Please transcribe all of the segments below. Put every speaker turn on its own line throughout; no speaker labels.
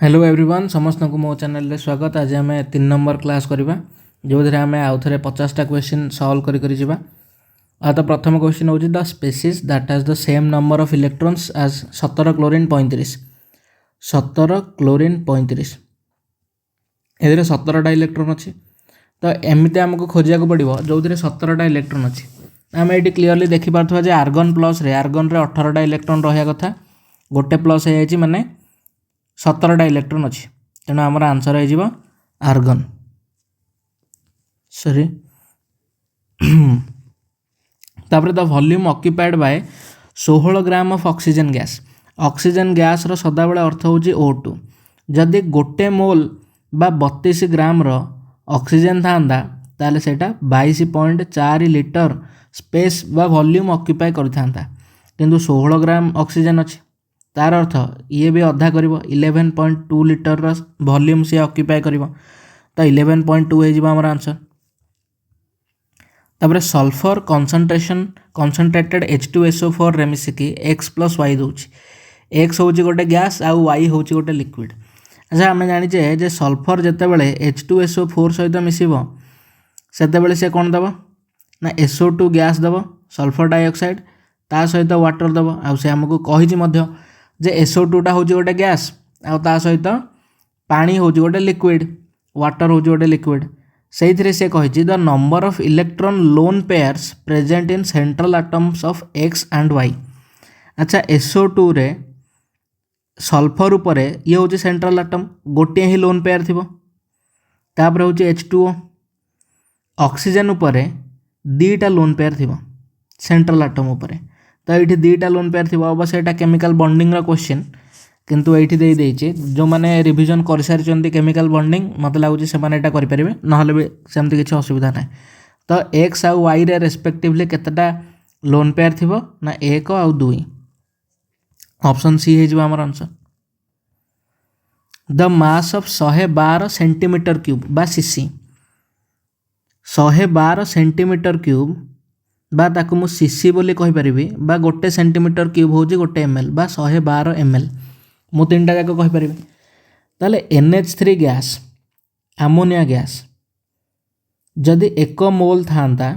Hello everyone समस्त को मो चैनल रे स्वागत। आज आम 3 नंबर क्लास करवा जो आम आउ थे 50टा क्वेश्चन सॉल्व कर तो प्रथम क्वेश्चन हूँ the species that has the same number of electrons as 17 chlorine 35 17 chlorine 35 ए 17टा इलेक्ट्रॉन अच्छी तो एमती आमको खोजा पड़ो जो 17टा इलेक्ट्रॉन अच्छी आम ये क्लीयरली देखिपे आर्गन प्लस रे आर्गन रे 18टा इलेक्ट्रॉन रहा कथा गोटे प्लस हो माने 17टा इलेक्ट्रॉन अच्छी तेणु आमर आंसर हो आर्गन सॉरी तापर the volume occupied by 16 gram of oxygen gas रो सदाबेले अर्थ होची O2 जदि गोटे मोल बा 32 ग्राम रो ऑक्सीजन थांदा ताले सेटा 22.4 लिटर स्पेस बा वॉल्यूम ऑक्युपाई करथांता किंतु 16 ग्राम ऑक्सीजन अच्छी तार अर्थ ये भी अधा कर 11.2 लिटर वॉल्यूम सी ऑक्युपाई कर तो 11.2 हो आंसर। तापर सल्फर कंसंट्रेटेड H2SO4 रे मिसिकी X + Y दूची X हूँ गोटे गैस आउ Y हूँ गोटे लिक्विड। अच्छा आम जाचे जे सल्फर जितेबाला H2SO4 सहित मिसब से से कौन दब ना SO2 गैस दब सल्फर डाइऑक्साइड ता सहित वाटर दब आउ से आमको कही जे SO2 हूँ गोटे गैस आउ ता सहित पानी हूँ गोटे लिक्विड वाटर हूँ गोटे लिक्विड से से कही the number of electron lone pairs present in central atoms of X and Y। अच्छा SO2 रे सल्फर उपर ये हूँ सेंट्रल एटम गोटे ही लोन पेयर थी तापर हूँ H2O ऑक्सीजन उपर दीटा लोन पेयर थी सेंट्रल एटम उपर तो ये दीटा लोन पेयर थी अवश्य यहाँ केमिकल बॉन्डिंग क्वेश्चन किंतु ये देदेचे जो मैंने रिविजन कर सारी केमिकल बॉन्डिंग मत लगुच से करें ना भी सेमती किसी असुविधा ना तो X आउ Y रे रेस्पेक्टिवली केतेटा लोन पेयर थी ना 1 आउ 2 ऑप्शन सी है आमर answer. The mass of 112 centimetre cube बा सीसी 112 सेंटीमीटर क्यूब बा ताकू मु सीसी बोली कहि परिबी बा गोटे सेंटीमीटर क्यूब होची गोटे ml बा 112 ml मु तीनटा जाक कहि परिबी ताले NH3 गैस अमोनिया गैस जदि 1 मोल थांता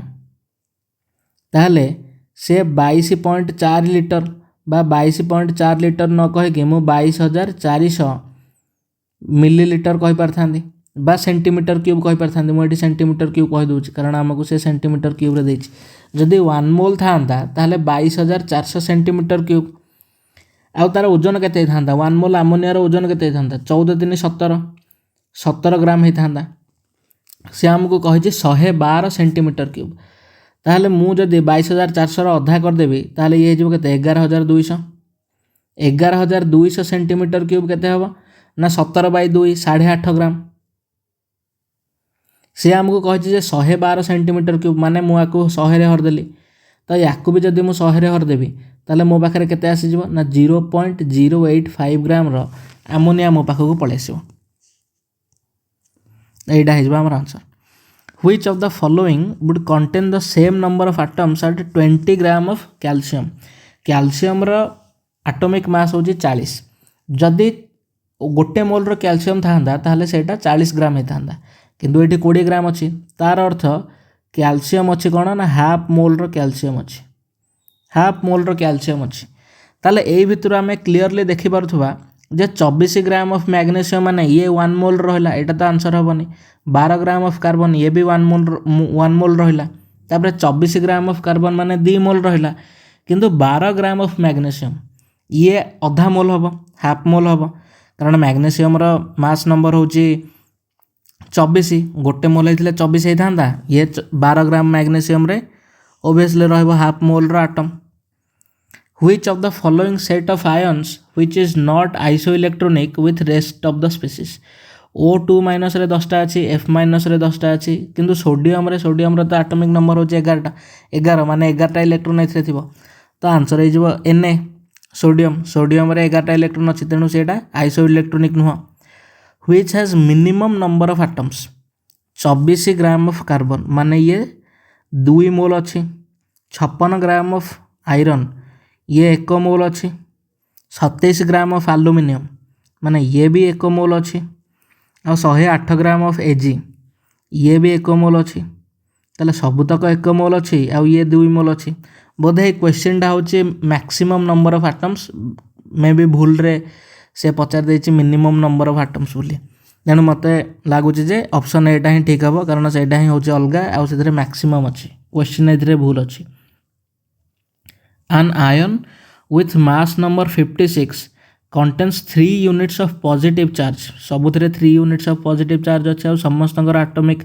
ताले से 22.4 लिटर बा 22.4 लिटर न कहे कि मु 22,400 मिलीलीटर कहि पारथांदी बा सेंटीमीटर क्यूब कहि पारथांदी मु एठी सेंटीमीटर क्यूब कहि दोछि कारण हमकु से सेंटीमीटर क्यूब रे देछि जदि 1 मोल थांता ताले 22,400 सेंटीमीटर क्यूब आउ तार ओजन केते थांता 1 मोल अमोनिया रो ओजन केते थांता 14,317 ग्राम ही थांता से हमको कहि 112 सेंटीमीटर क्यूब ताहले मु जदि 22,400 रो अधा कर देबी ताहले ये जेबो केते 11,200 सेंटीमीटर क्यूब केते हबो ना 17/2 8.5 ग्राम सी आमको कही 112 सेंटीमीटर क्यूब माने मुझे 100 रे हरदेली तो या भी जब मुझे 100 रे हरदेवी ताले मो पाखे केते आसीजिवो ना 0.085 ग्राम रो अमोनिया मो पाखक पळै आसीबो एटा हे आमर answer. Which of the following would contain the same number of atoms at 20 gram of calcium रो एटॉमिक मास होची 40 जदि गोटे मोल रो कैल्शियम थांदा ताहले सेटा 40 ग्राम हे थांदा किंतु ये 20 ग्राम अच्छी तार अर्थ कैल्शियम अच्छी कौन ना हाफ मोल रो कैल्शियम अच्छी ताले यही भितर आम क्लीयरली देखि पारुथबा जे 24 ग्राम ऑफ मैग्नीशियम माने ये 1 मोल रहिला एटा तो आंसर हेबनी 12 ग्राम ऑफ कार्बन ये भी 1 मोल रहिला तापर 24 ग्राम ऑफ कार्बन माने 2 मोल रहिला किंतु 12 ग्राम ऑफ मैग्नीशियम ये आधा मोल हबो हाफ मोल हबो कारण मैग्नीशियम रो मास नंबर होची 24 गोटे मोल होता 24 होता ये 12 ग्राम मैग्नीशियम रे ओबियसली रहिबो हाफ मोल रो atom. Which of the following set of ions which is not isoelectronic with rest of the species O2 minus रे 10टा अच्छी F माइनस रे 10टा अच्छी किंतु सोडियम रे तो एटॉमिक नंबर हो 11 माने 11टा इलेक्ट्रॉन एथरे थिबो तो आंसर हो Na सोडियम रे 11टा इलेक्ट्रॉन अच्छी तेणु सेटा आइसोइलेक्ट्रोनिक नुह। Which has minimum number of atoms 24 gram of carbon माने ये 2 मोल अच्छी 56 ग्राम ऑफ आयरन ये 1 मोल अच्छी 27 ग्राम ऑफ एल्युमिनियम माने ये भी 1 मोल अच्छी आ 108 ग्राम ऑफ Ag ये भी 1 मोल अच्छी ताले सबुतक 1 मोल अच्छी आ ये 2 मोल अच्छी बोधे क्वेश्चन टा होची मैक्सिमम नंबर ऑफ एटम्स मे भी भूल रे से पचार देछि मिनिमम नंबर ऑफ एटम्स बोली तेणु मते लागुची जे ऑप्शन एटा ही ठीक हबो कारण सेटा ही होची अलगा आ सेतरे मैक्सिमम अच्छी क्वेश्चन एथरे भूल अच्छी an ion with mass number 56 contains 3 units of positive charge सबुथिरे 3 units of positive charge अच्छे और समस्तंकर atomic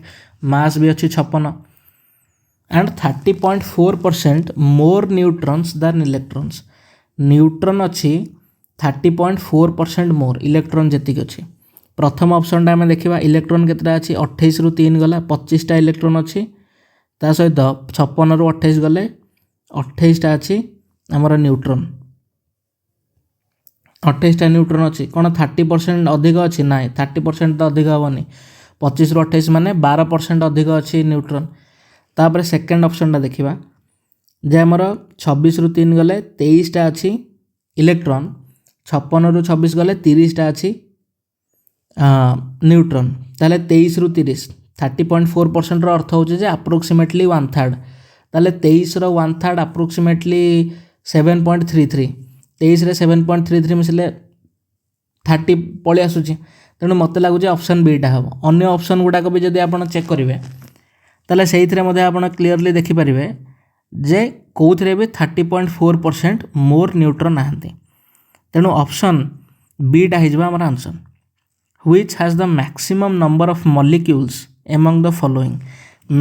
mass भी अच्छी 56 and 30.4% more neutrons than electrons neutron अच्छी 30.4% मोर इलेक्ट्रॉन जेतिक अच्छी प्रथम ऑप्शन आम देखा इलेक्ट्रॉन केतटा अच्छी 28 रु 3 गला 25टा इलेक्ट्रॉन अच्छी ता सहित 56 रु 28 गले 28टा अच्छी आमर न्यूट्रॉन 28टा न्यूट्रॉन अच्छी कौन 30% अधिक अच्छी ना 30% तो अधिक हेनी 25 रु 28 माने 12% अधिक अच्छी न्यूट्रॉन तापर सेकेंड ऑप्शन देखा जे आमर 26 रु 3 गले 23टा अच्छी इलेक्ट्रॉन 56 रु 26 गले 30टा अच्छी न्यूट्रॉन ताले 23 रु 30 30.4% अर्थ होचे जे अप्रोक्सीमेटली 1/3 ताले 23 रो 1/3 अप्रोक्सीमेटली 7.33 23 रे 7.33 मिसले 30 पळि आसुची तेणु मते लागुचे ऑप्शन बी टा हबो अन्य ऑप्शन गुडाक भी जदि आपण चेक करिवे ताले सेहिथरे मध्ये आपण क्लियरली देखि परिवे जे कोउथरे भी 30.4% मोर न्यूट्रॉन नाहंती तेणु ऑप्शन बी टा हिजबा हमर answer which has the maximum number of molecules among the following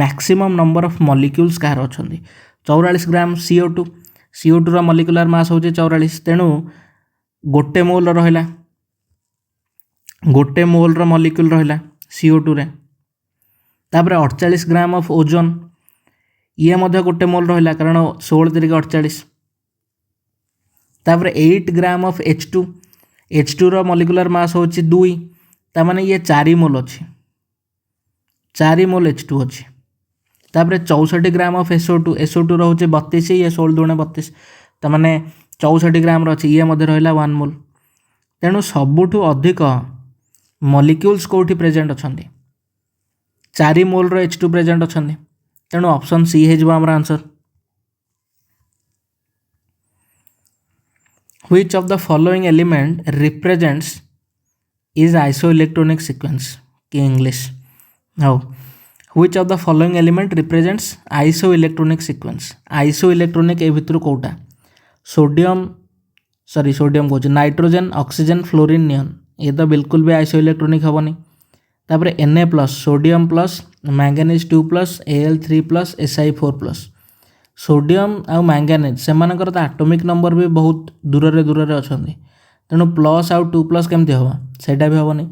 maximum number of molecules कहार अछंती 44 ग्राम CO2 रो मॉलिक्यूलर मास होचे 44 तेणु गोटे मोल रहिला गोटे मोल रो मॉलिक्यूल रहिला CO2 रे तापर 48 ग्राम ऑफ ओजोन ये मध्य गोटे मोल रहिला कारण 16 तिरिक 48 तापर 8 gram of H2 row molecular मास होची 2 ता माने ये 4 मोल अछि 4 मोल H2 अछि तापर 64 ग्राम ऑफ SO2 रो होची 32 ये 16 दुणे 32 ता माने 64 ग्राम रो अछि ये मध्य रहिला 1 मोल तेणु सबुठु अधिक मॉलिक्यूल्स कोठी प्रेजेंट अछंती 4 मोल रो H2 प्रेजेंट अछंती तेणु ऑप्शन सी हे जबा हमर answer which of the following element represents is isoelectronic sequence की English how which of the following element represents isoelectronic sequence isoelectronic ए भितर कोटा सोडियम कहूँ नाइट्रोजन ऑक्सीजन फ्लोरीन नियन ये तो बिल्कुल भी आइसोइलेक्ट्रॉनिक हेनी तापर Na+ sodium plus manganese 2+ Al3+ Si4+ sodium आउ मैंगानीज से तो एटॉमिक नंबर भी बहुत दूर दूर अच्छा तेणु प्लस आउ 2+ केमती हम सेटा भी हेनी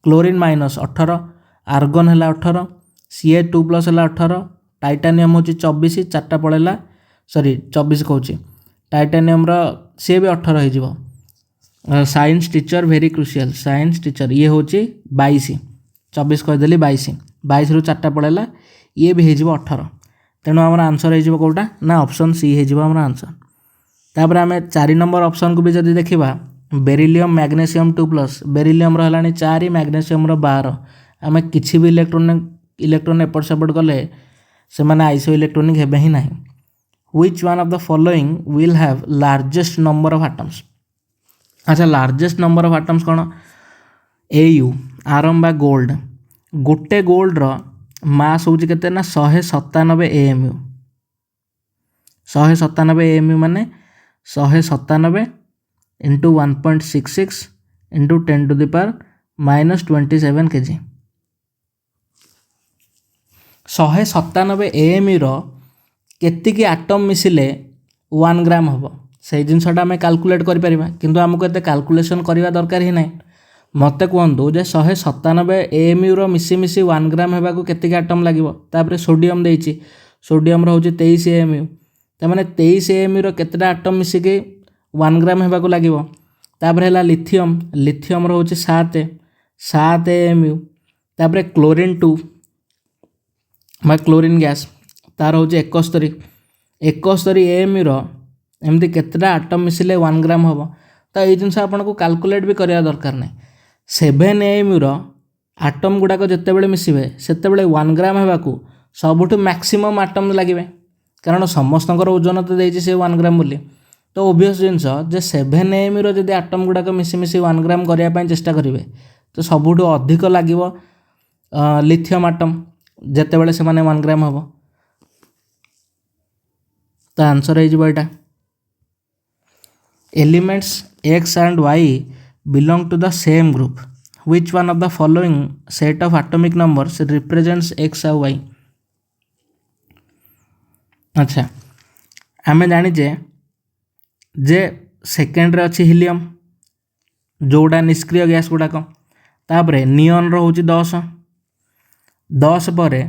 क्लोरीन -18 आर्गन है 18 Ca2+ है 18 टाइटानियम हूँ 24 4टा पड़ेगा 24 कहूँ टाइटानियम सी भी 18 हो science teacher very crucial science teacher ये हूँ 22 24 कहीदेली 22 रु 4टा पड़ेगा ये भी हो 18 तेणु आम आंसर हो कौटा ना ऑप्शन सी हो आम आंसर तापर आम 4 नंबर ऑप्शन को भी जब देखा बेरिलियम मैग्नेशियम 2+ बेरिलियम रहा 4 मैग्नेशियम 12 आम किसी भी इलेक्ट्रोन एपट सेपट गले से मैंने आइसो इलेक्ट्रोनिक हेबे ही ना which one of the following will have largest number of atoms अच्छा लार्जेस्ट नंबर ऑफ एटम्स कौन Au आरम बा गोल्ड गोटे गोल्ड रो मास हूँ के 197 AMU 197 AMU माने 197 इंटू 1.66 इंटू 10⁻⁻27 kg 197 AMU रो केतिकी आटम मिसिले 1 ग्राम हम से जिनसा आम कैलकुलेट करें आमको एत कैलकुलेशन करवा दरकार ही ना मत कहतु जे 197 AMU रो मिसी मिसी 1 ग्राम होगा केतिकी आटम लगे तापर सोडियम देछि सोडियम रो 23 AMU तमाने 23 AMU रो केतटा आटम मिसिकी 1 ग्राम होगा लगे तापर है लिथियम लिथियम रो 7 AMU तापर क्लोरीन 2 क्लोरीन गैस तार हूँ 71 AMU रो एमती केतटा आटम मिसिले 1 ग्राम हम तो ये जिनस आपको कैलकुलेट भी करवा दरकार नहीं 7 AMU आटम गुड़ाक जितेबाला मिसवे से 1 ग्राम होगा सबुठ मैक्सिमम आटम लगे कारण समस्त ओजन तो देती से 1 ग्राम बोली तो ओबियस जिनस जे 7 AMU जब आटम गुड़ाक मिसी मिसी 1 ग्राम करने चेष्टा करेंगे तो सबुठ अधिक लगे लिथियम आटम जितेबाला से 1 ग्राम हम तो आंसर होटा elements X and Y belong to the same group. Which one of the following set of atomic numbers represents X और Y? अच्छा आम जाचे जे सेकेंड रे अच्छी हिलियम जोड़ा निष्क्रिय गैस गुड़ाक तापर नियन रोच 10 पर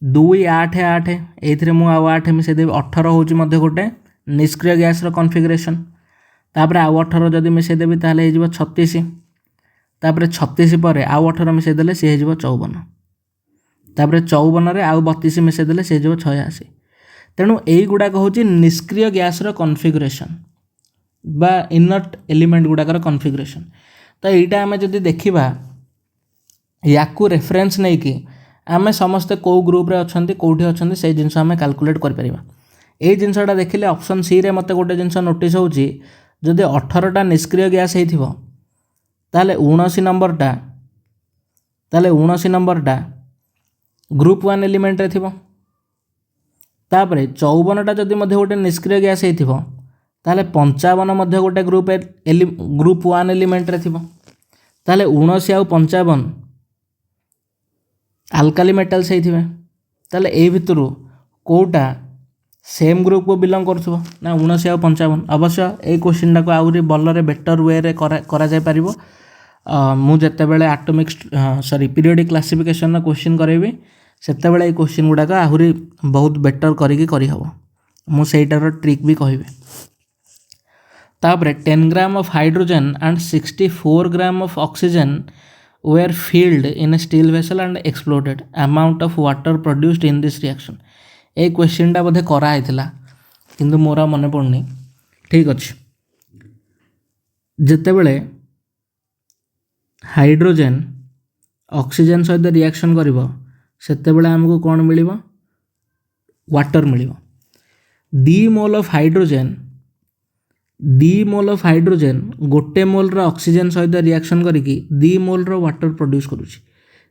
2 8 8 ये मुझे 8 मिसेदेवी 18 हूँ गोटे निष्क्रिय गैस कन्फिगरेशन तापर आउ 18 जदि मिसेदेवी ताहले हो 36 तापर 36 पर आउ 18 मिसेदेले सी हो 54 तापर 54 रे आउ 32 मिसेदेले सी हो 86 तेणु यही गुड़ाक हूँ निष्क्रिय गैस कन्फिगरेशन बा इनर्ट एलिमेंट गुड़ाकर कन्फिगरेशन तो यहीटा आम जदि देखा या रेफरेन्स नहीं कि आम समस्ते कौ ग्रुप रे अच्छे कौटी अच्छे से जिनस आम कैलकुलेट कर ये जिनसटा देखिले ऑप्शन सी रे मते गोटे जिनस नोटिस होची जदि 18टा निष्क्रिय गैस होइथिबो ताले 79 नंबरटा ग्रुप 1 एलिमेंट रे थिबो तापरे 54टा जदि मध्य गोटे निष्क्रिय गैस होइथिबो ताले 55 मध्य गोटे ग्रुप 1 एलिमेंट रे थिबो ताले 79 आउ 55 आल्काली मेटल्स होइथिबे ताले ए भितरु कोटा सेम ग्रुप को बिलंग करुथबो ना 79 और 55 अवश्य ये क्वेश्चन को आउरी बल्लरे बेटर वे रे करा जाय परिबो मु जत्ते बेले एटॉमिक पीरियोडिक क्लासिफिकेशन रा क्वेश्चन करेबी सेते बेले ये क्वेश्चन गुडाक आहुरी बहुत बेटर करिके करि हबो मु सेटार ट्रिक भी कहबे तापरे 10 gram of hydrogen and 64 gram of oxygen were filled in a steel vessel and exploded. Amount of water produced in this reaction. ये क्वेश्चन टा बोधे कराई किंतु मोरा मन पड़नी ठीक अच्छे जितेबले हाइड्रोजन ऑक्सीजन सहित रिएक्शन करिवो सेतेबले हमको कौन मिलिवो वाटर मिलिवो दी मोल ऑफ हाइड्रोजन गोटे मोल रो ऑक्सीजन सहित रिएक्शन करिकी दी मोल रो वाटर प्रोड्यूस करूची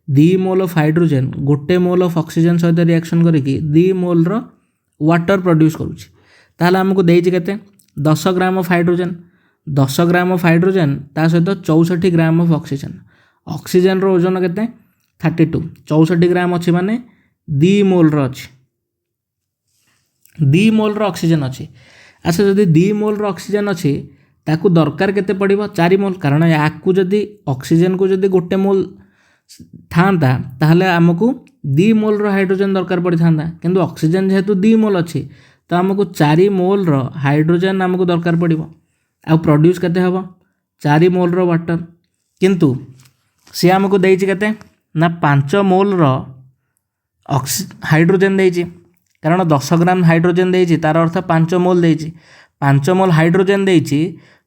दी मोल ऑफ हाइड्रोजन गोटे मोल ऑफ ऑक्सीजन सहित रिएक्शन करिकी दी मोल रो वाटर प्रोड्यूस करूची ताहले हमको देइछि केते 10 gram of hydrogen 10 gram of hydrogen ता सहित 64 ग्राम ऑफ ऑक्सीजन रो ओजन केते 32 64 ग्राम अछि माने दी मोल रो अछि दी मोल रो ऑक्सीजन अछि अच्छा जदि दी मोल रो ऑक्सीजन अछि ताकू दरकार केते पड़िबो 4 मोल कारण याकू जदि ऑक्सीजन को जदि गोटे मोल थांता ताहले हमको दी मोल रो हाइड्रोजन दरकार पड़ी थांता किंतु ऑक्सीजन जेहेतु दी मोल अछि तो हमको 4 मोल रो हाइड्रोजन हमको दरकार पड़िबो आ प्रोड्यूस केते हबो 4 मोल रो वाटर किंतु से हमको देइछि केते ना 5 मोल रो हाइड्रोजन देइछि कारण 10 ग्राम हाइड्रोजन देइछि तार अर्थ 5 मोल देइछि 5 मोल हाइड्रोजन देइछि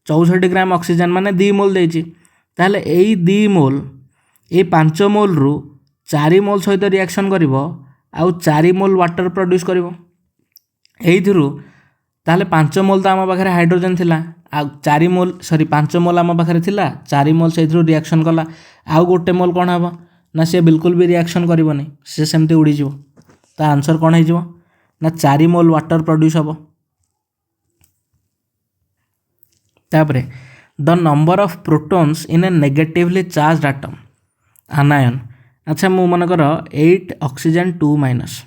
64 ग्राम ऑक्सीजन माने 2 मोल देइछि ताहले एई 2 मोल ए 5 मोल रु 4 मोल सहित रिएक्शन करिवो आउ 4 मोल वाटर प्रोड्यूस करिवो एइथिरु ताहले 5 मोल तो आम पाखे हाइड्रोजन थिला आ 4 मोल 5 मोल आम पाखे थिला 4 मोल सेइथिरु रिएक्शन कला आउ गोटे मोल कोन हबो ना से बिल्कुल भी रिएक्शन करिवोनी से सेमती उड़ी जिवो ता आंसर कोन हे जिवो ना 4 मोल वाटर प्रोड्यूस हबो तापरे the number of protons in a negatively charged atom anion अच्छा मु मन कर 8 ऑक्सीजन 2 माइनस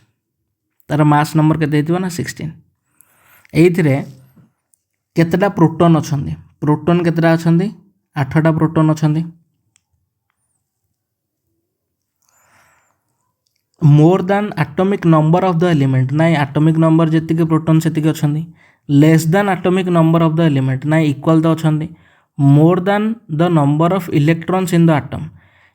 तार मास नंबर केते हेतिबो ना 16 एइथिरे केतेटा प्रोटॉन अछंदी प्रोटॉन केतेटा अछंदी 8टा प्रोटॉन अछंदी more than atomic number of the element ना एटॉमिक नंबर जेतिक प्रोटॉन सेतिक अछंदी less than atomic number of the element ना इक्वल द अछंदी more than the number of electrons in the atom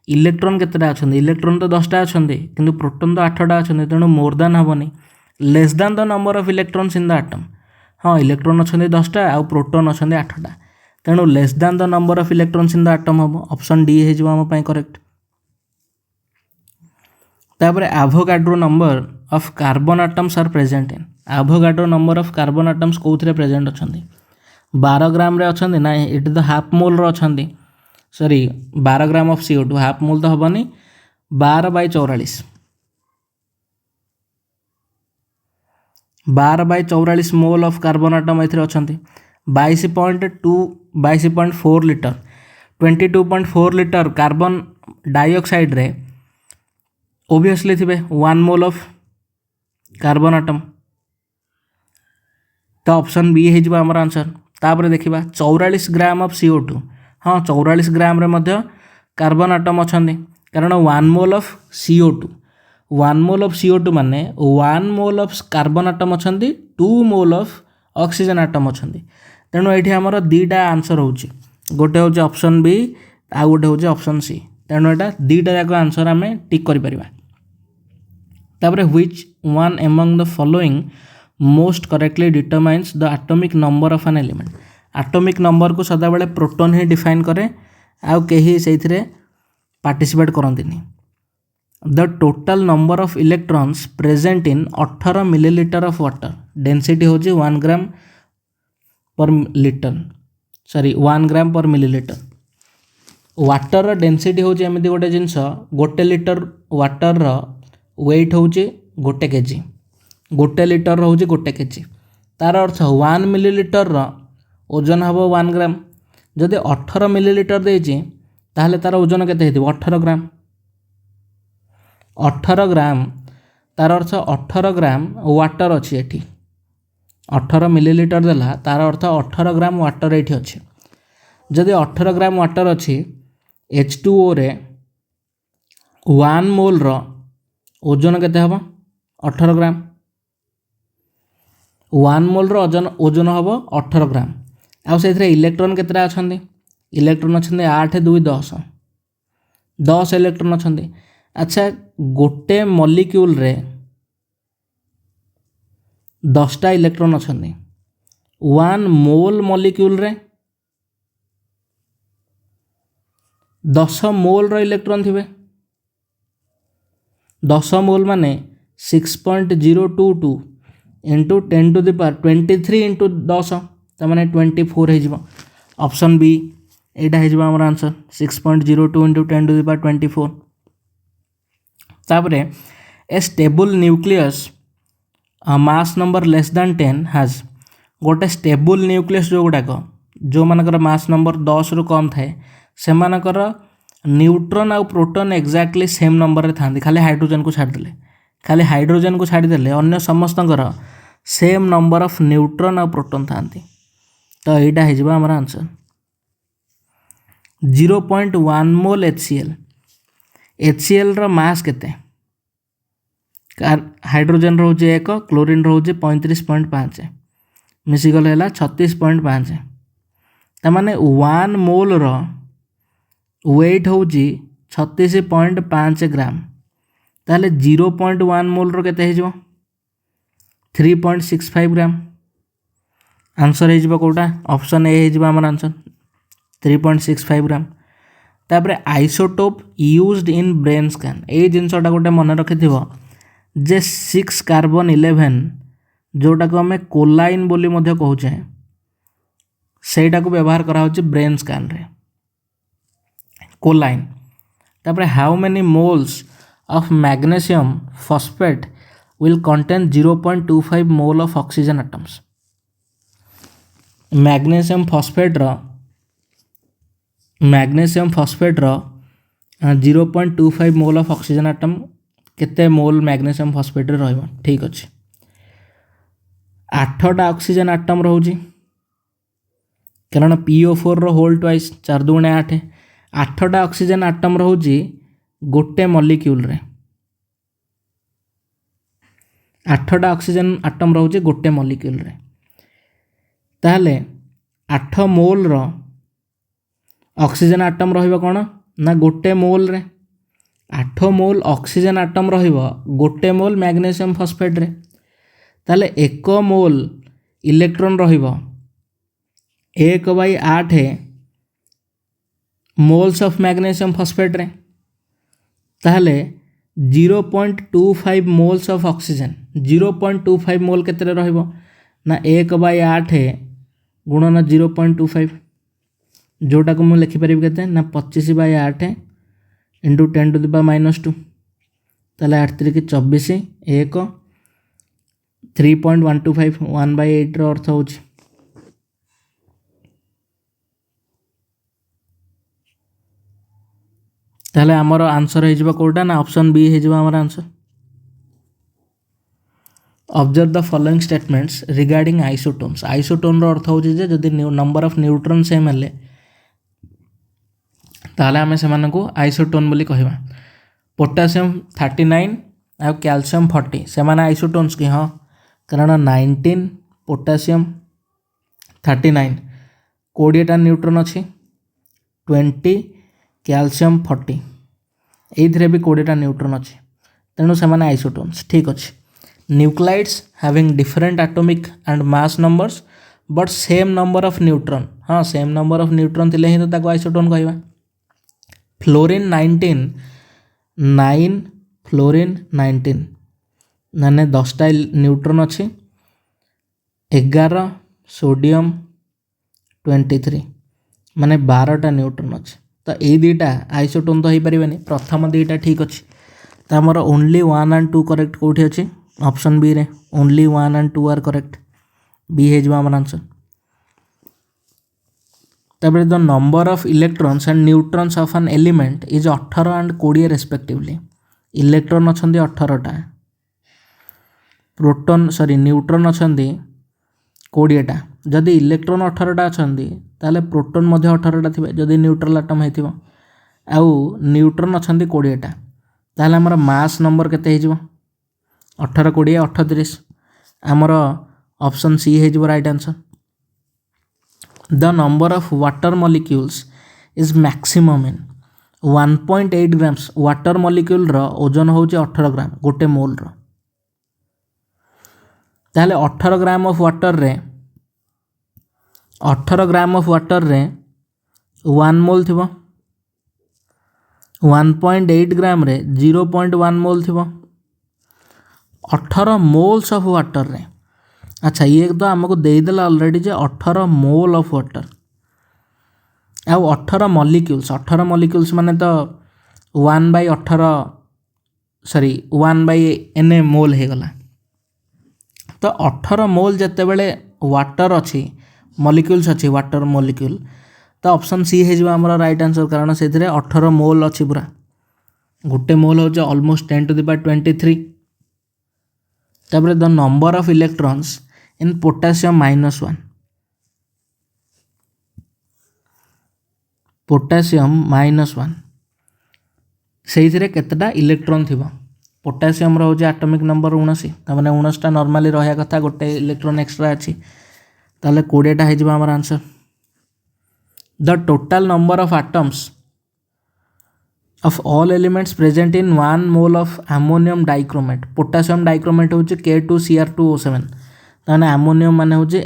electron केतेटा अछंदी इलेक्ट्रॉन तो 10टा अछंदी किंतु प्रोटॉन तो 8टा अछंदी तेणु मोर दैन हबनी less than the number of electrons in the atom हाँ इलेक्ट्रॉन अछंदी 10टा आ प्रोटॉन अछंदी 8टा तेणु less than the number of electrons in the atom हम ऑप्शन डी है आम करेक्ट। तापर Avogadro number of carbon atoms are present in Avogadro number of carbon atoms कौन प्रेजेंट अच्छा 12 ग्राम रे अच्छा ना ये तो हाफ मोल रो अच्छा sorry 12 gram of CO2 half mole तो हेनी 12/44 12/44 मोल ऑफ कार्बन आटम ए अच्छा 22.4 लिटर 22.4 लिटर कार्बन डाइऑक्साइड रे ओबियसली थे 1 मोल ऑफ कार्बन आटम तो ऑप्शन बी है आमर आंसर। तापर देखा 44 ग्राम ऑफ CO2 हाँ 44 ग्राम रे मध्य कार्बन आटम अच्छा कारण 1 mole of CO2 1 mole of CO2 माने 1 मोल ऑफ कार्बन आटम अच्छा 2 मोल ऑफ ऑक्सीजन आटम अच्छा तेणु ये आमर दीटा आंसर हो गोटे हूँ ऑप्शन बी आ गोटे हूँ ऑप्शन सी तेणु यहाँ दीटा जाक आंसर आम टिक कर तापर which one among the following most correctly determines the atomic number of an element atomic number को सदा बेले प्रोटॉन ही डिफाइन करे आउ कहीं से पार्टिसिपेट करंतिनी। The total number of electrons present in 18 millilitre of water density हूँ 1 ग्राम पर लिटर सॉरी 1 ग्राम पर मिलीलीटर वाटर डेंसिटी हूँ एमती गोटे जिनस गोटे लिटर वाटर वेट हूँ गोटे केजी गोटे लिटर हूँ गोटे केजी तार अर्थ 1 मिलीलीटर ओजन हम 1 ग्राम जदि 18 मिलीलीटर देती ताहले तार ओजन केते 18 ग्राम 18 ग्राम तार अर्थ 18 ग्राम वाटर अच्छी एठी 18 मिलीलीटर देला तार अर्थ 18 ग्राम वाटर एठी अच्छे जदि 18 ग्राम वाटर अच्छी H2O रे 1 मोल रो ओजन केते हबो 18 ग्राम 1 मोल रो ओजन हम 18 ग्राम आउ से इलेक्ट्रॉन केतटा अछंदी इलेक्ट्रॉन अछंदी 8 2 10 10 इलेक्ट्रॉन अछंदी। अच्छा गोटे मॉलिक्यूल रे 10टा इलेक्ट्रॉन अछंदी 1 मोल मॉलिक्यूल रे 10 मोल रो इलेक्ट्रॉन थिबे 10 मोल माने 6.022 into 10 to the power 23 into 10 तमाने 24 हो ऑप्शन बी यहाँ हो आम answer 6.02 into 10 to the power 24। तापर a stable nucleus mass number less than 10 has गोटे स्टेबल न्यूक्लियस जो गुड़ाक जो मानकर मास नंबर 10 रु कम थाए से मानकर न्यूट्रॉन आउ प्रोटॉन एक्जाक्टली सेम नंबर रे थांती खाली हाइड्रोजन को छाड़देले खाली हाइड्रोजन को छाड़देले अन्य समस्तंकर सेम नंबर ऑफ न्यूट्रॉन आउ प्रोटॉन थांती तो यहाँ हो आमर आंसर। 0.1 मोल HCl रो मास केते हाइड्रोजन रोचे 1 क्लोरीन रोचे 35.5 मिसिगल है 36.5 तमाने 1 मोल रो वेट हूँ 36.5 ग्राम ताहले 0.1 मोल रो केते हो 3.65 ग्राम आंसर हो कौटा ऑप्शन ए हो आमर आंसर 3.65 ग्राम। तापर isotope used in brain scan ये जिनसटा गोटे मन रखि जे 6 कार्बन 11 जोटा को आम कोलाइन बोली मध्य कहूचे सेटा को व्यवहार करा होची ब्रेन स्कैन रे कोलाइन। तापर how many moles of magnesium phosphate will contain 0.25 mole of oxygen atoms magnesium phosphate रो 0.25 मोल ऑफ ऑक्सीजन एटम केते मोल मैग्नेशियम फॉस्फेट रे रहइबो ठीक अछि 8टा ऑक्सीजन एटम रहउची कारण PO4 रो होल ट्वाइस 4 दुणे 8 8टा ऑक्सीजन एटम रहउची गोटे मॉलिक्यूल रे 8टा ऑक्सीजन एटम रहउची गोटे molecule रे ताहले 8 मोल रो ऑक्सीजन एटम रहिबो कोन ना गोटे मोल रे 8 मोल ऑक्सीजन एटम रहिबो गोटे मोल मैग्नेशियम फॉस्फेट रे ताहले 1 मोल इलेक्ट्रॉन रहिबो 1/8 मोल्स ऑफ मैग्नेशियम फॉस्फेट रे ताहले 0.25 मोल्स ऑफ ऑक्सीजन 0.25 मोल केते रहइबो ना 1/8 गुणन 0.25 जोटा को मुझे लिखिपारि के ना 25/8 इंटू 10⁻²। ताले 8 3 24 1 3.125 1/8 अर्थ हो। ताले आमर आंसर हो कोटा ना ऑप्शन बी हो आमर answer. Observe the following statements regarding isotones. Isotone अर्थ हो जदि नंबर ऑफ न्यूट्रॉन सेम हेले ताले आमे सेमान को आइसोटोन बोली कहबा। पोटासियम 39 आ कैल्शियम 40 सेमान आइसोटोन्स की हाँ कारण 19 पोटासियम 39 20टा न्यूट्रॉन अच्छी 20 कैल्शियम 40 ये भी 20टा न्यूट्रॉन अच्छी तेणु से आइसोटोन्स ठीक अच्छे। Nuclides having different atomic and mass numbers but same number of neutron हाँ सेम नंबर ऑफ न्यूट्रॉन थिले ही तो आइसोटोन कहवा। फ्लोरीन 19 9 फ्लोरीन 19 माने 10टा न्यूट्रॉन अच्छी 11 सोडियम 23 माने 12टा न्यूट्रॉन अच्छे तो ये दुईटा आइसोटोन तो हो पारे प्रथम दुईटा ठीक अच्छे तो आमर ओनली 1 and 2 करेक्ट कौटी अच्छे ऑप्शन बी रे only 1 and 2 are correct B है आमर आंसर। तबरे the number of electrons and neutrons of an element is 18 and 20 respectively. Electron अच्छा 18टा प्रोटॉन सॉरी न्यूट्रॉन अच्छा 20टा जदि इलेक्ट्रॉन 18टा अच्छा ताले प्रोटॉन मध्य 18टा थे जदि न्यूट्रल आटम होइथिबो आउ न्यूट्रॉन अच्छा 20टा ताले हमर मास नंबर केते हिजबो 18 20 38 आमर ऑप्शन सी है right answer. The number of water molecules is maximum in 1.8 grams. Water molecule रो ओजन होउचे 18 ग्राम गोटे मोल रो ताले 18 ग्राम ऑफ वाटर रे 18 ग्राम ऑफ वाटर रे 1 मोल थिबो 1.8 ग्राम रे 0.1 मोल थिबो 18 मोल्स ऑफ वाटर रे। अच्छा ये तो आमको देदेला ऑलरेडी जे 18 मोल ऑफ वाटर आउ 18 मॉलिक्यूल्स माने तो 1/18 सॉरी 1/n मोल हो गला तो 18 मोल जिते बड़े वाटर अच्छी मॉलिक्यूल्स अच्छी वाटर मॉलिक्यूल तो ऑप्शन सी है आमर राइट आंसर कारण से 18 मोल अच्छी पूरा गोटे मोल हो ऑलमोस्ट 10⁻23। तबरे the number of electrons in potassium -1 potassium -1 से केतेटा इलेक्ट्रॉन थी पोटासियम रोचे एटॉमिक नंबर 19 तमाने 19टा नॉर्मली रहा कथा गोटे इलेक्ट्रॉन एक्स्ट्रा अच्छी ताले 20टा हो आमर answer. The total number of atoms of all elements present in 1 mole of ammonium dichromate potassium dichromate होचे K2Cr2O7 ताने ammonium माने होचे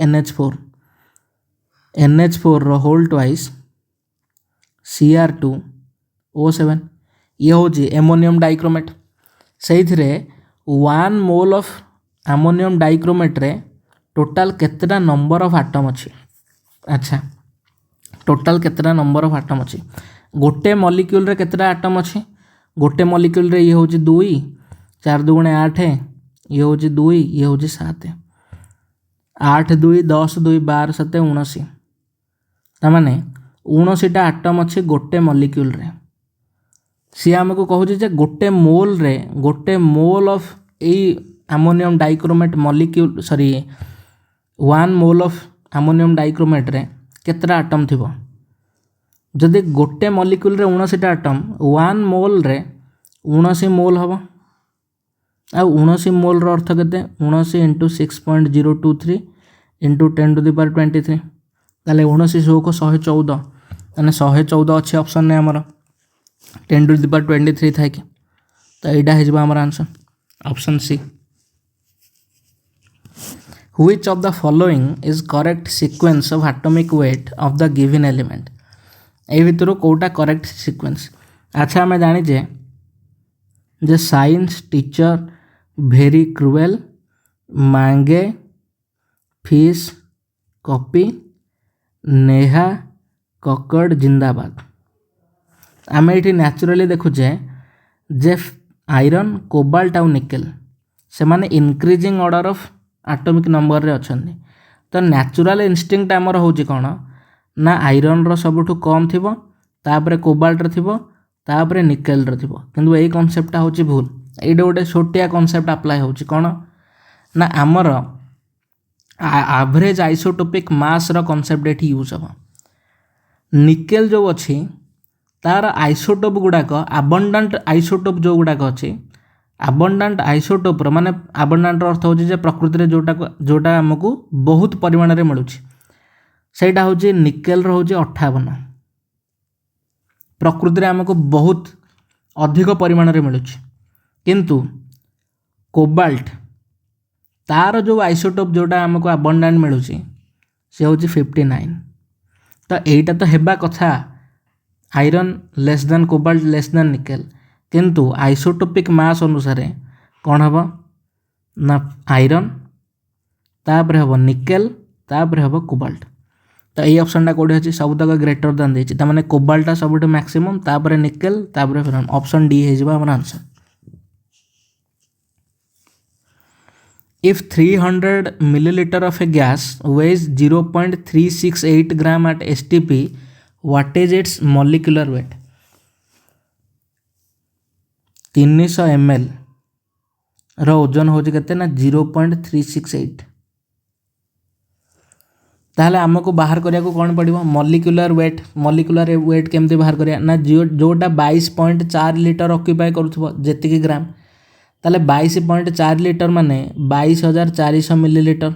NH4 रो होल ट्वाइस Cr2O7 ये होचे ammonium dichromate सही थिरे 1 mole of ammonium dichromate रे टोटल केतेटा नंबर ऑफ एटम अच्छी। अच्छा टोटल केतेटा नंबर ऑफ एटम अच्छी गोटे मॉलिक्यूल रे केतेटा एटम अच्छे गोटे मॉलिक्यूल रे ये होची 2 4 2 8 ये होची 2 ये होची 7 8 2 10 2 12 7 19 तामाने 19टा एटम अच्छे गोटे मॉलिक्यूल रे सी आमको कहूची जे गोटे mole of A ammonium dichromate molecule sorry 1 mole of ammonium dichromate रे केतेटा एटम थिबो जदि गोटे मॉलिक्यूल रे 19टा एटम 1 मोल रे 19 मोल हम आ 19 मोल रो अर्थ केते 19 × 6.023 × 10⁻23 ताले 19 को 114 माने 114 अच्छे ऑप्शन ने हमर 10⁻23 था कि तो एटा हे जबा हमर answer option C. Which of the following is correct sequence of atomic weight of the given element? এই ভিতରୁ কোଉଟା करेक्ट सिक्वेंस? अच्छा आम जाचे जे साइंस टीचर भेरी क्रुएल मांगे फिश कॉपी नेहा ककड़ जिंदाबाद। आम ये न्याचुराली देखुचे जे आयरन कोबाल्ट आउ निकेल से माने increasing order of atomic number रे अछंती। तो न्याचुराल इनस्टिंक्ट आमर होची कोन ना आयरन रो सबठु कम थिबो तापरे कोबाल्ट रे थिबो तापरे निकेल रे थिबो। किंतु एई कांसेप्टटा होची भूल। एइडे गोटे छोटिया कांसेप्ट अप्लाई होची कोन ना आमर एवरेज आइसोटोपिक मास रो कांसेप्ट एठी यूज हबो। निकेल जो अच्छी तार आइसोटोप गुड़ाक आबंडाट आइसोटोप जो गुड़ाक अच्छी आबंडाट आइसोटोपर माने आबंडाट अर्थ हो प्रकृति में जोटा आमको बहुत परिमाण में मिलूँ सेटा हूँ निकेल हूँ 58 प्रकृति में आमको बहुत अधिक परिमाण में मिलूँ किंतु कोबाल्ट तार जो आइसोटोप जोटा आमको आबंडाट मिलूँ से हूँ 59। तो यहीटा तो हेबा कथा iron less than cobalt less than nickel किंतु आइसोटोपिक मास अनुसार कौन हम ना आयरन तापर हम निकेल तापर हम कोबाल्ट। तो ये ऑप्शनटा कौटे अच्छी सबुतक ग्रेटर देन देछि तामाने कोबाल्टा सबुठ मैक्सिमम तापर निकेल तापर फिर ऑप्शन डी है हमर answer. If 300 milliliter of a gas weighs 0.368 gram at STP, what is its molecular weight? 300 ml रो ओजन हो केते ना 0.368। ताहले हमको बाहर करिया को कोन पड़िबो मॉलिक्यूलर वेट केमते बाहर करिया ना जोटा 22.4 लीटर ऑक्यूपाई करूथबो जेतिकी ग्राम ताले 22.4 लीटर माने 22,400 मिलीलीटर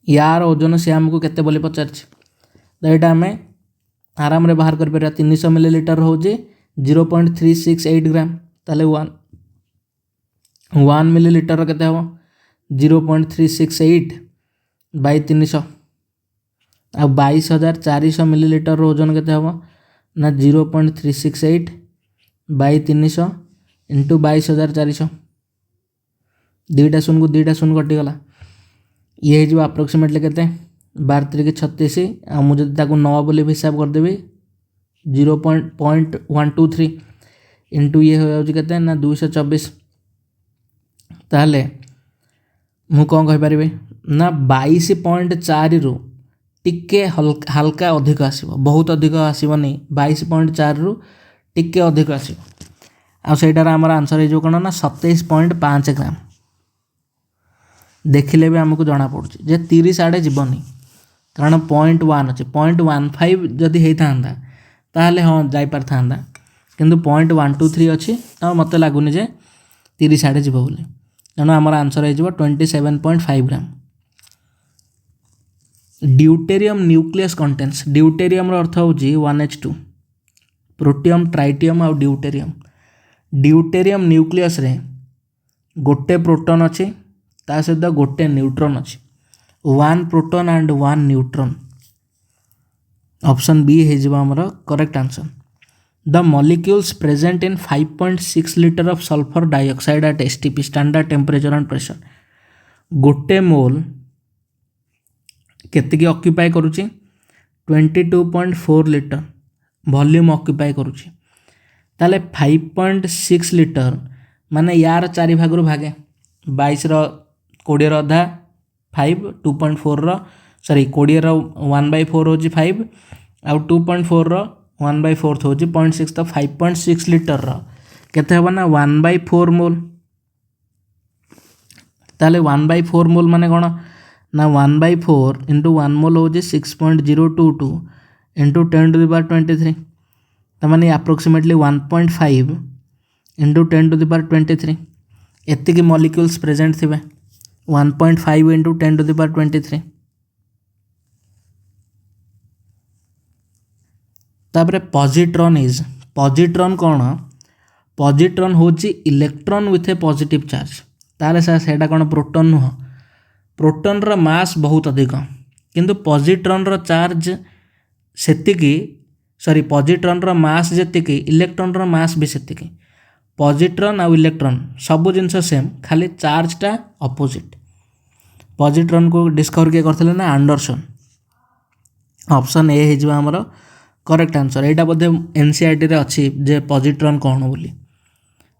यार ओजन से आमको केते बोली पचार तो यहाँ आम आराम रे बाहर कर 300 मिलीलीटर हूँ 0.368 ग्राम ताले 1 मिलीलीटर केते हम 0.368 बाई 300 आ 22,400 मिलीलीटर ओजन केते हम ना 0.368 बाई 300 इंटू 22,400 दुईटा शून को दुईटा शून कटिगला ये हो आप्रोक्सीमेटली केते 12×36 आ मुझे ताको 9 बोली हिसाब करदेवी 0.123 इंटू ये हो जाउची केते ना 224 ताहले मु कौन कहि परिबे ना 22.4 रु टिके हल्का अधिक आसीबो बहुत अधिक आसीबो नहीं 22.4 रु टिके अधिक आसीबो आ सेटार आमर आंसर हो कौन ना 27.5 ग्राम। देखिले भी आमको जना पड़ुछि जे 30 आड़े जीवनी कारण 0.1 अच्छे 0.15 जदि होता ताहले हाँ जाई पार था किंतु 0.123 अच्छी तो मत लगुनि जे 30 आड़े जीव बोली तेणु आमर आंसर हो 27.5 ग्राम। ड्यूटेरियम न्यूक्लियस कंटेन्स ड्यूटेरियम अर्थ हूँ 1H2 प्रोटियम ट्राइटियम और ड्यूटेरियम न्यूक्लियस रे गोटे प्रोटॉन अच्छी ता सहित गोटे न्यूट्रॉन अच्छी 1 proton and 1 neutron option B है हमर correct answer. The molecules present in 5.6 litre of sulphur dioxide at STP standard temperature and pressure गोटे मोल केतिकी ऑक्यूपाई करुची 22.4 लीटर वॉल्यूम ऑक्यूपाई करुची ताले 5.6 लीटर माने यार 4 भाग रु भागे 22 रो 20 रो अधा 5 2.4 रो सॉरी 20 रो 1/4 होची 5 आउ 2.4 रो 1/4 होची 0.6 तो 5.6 लीटर रो केते हबो ना 1/4 मोल ताले 1/4 मोल माने कोन ना 1/4 इंटू 1 मोल होची 6.022 इंटू 10⁻23 तो माने अप्रोक्सीमेटली 1.5 इंटू 10⁻23 एतिकी मॉलिक्यूल्स प्रेजेंट थे 1.5 इंटू 10⁻23 तापर पॉजिट्रॉन कौन पॉजिट्रॉन होची electron with A positive charge ताले सेटा कौन प्रोटॉन नुह प्रोटॉन मास बहुत अधिक किंतु पॉजिट्रॉन चार्ज सेतिकी सॉरी पॉजिट्रॉन मास जेतिकी इलेक्ट्रॉन मास भी सेतिकी पॉजिट्रॉन आउ इलेक्ट्रॉन सब जिनस सेम खाली चार्जटा अपोजिट पॉजिट्रॉन को डिस्कवर किए करथिले ना एंडरसन ऑप्शन ए हे जिवा हमर करेक्ट आंसर एटा बोधे एनसीईआरटी रे अछि जे पॉजिट्रॉन कोन बोली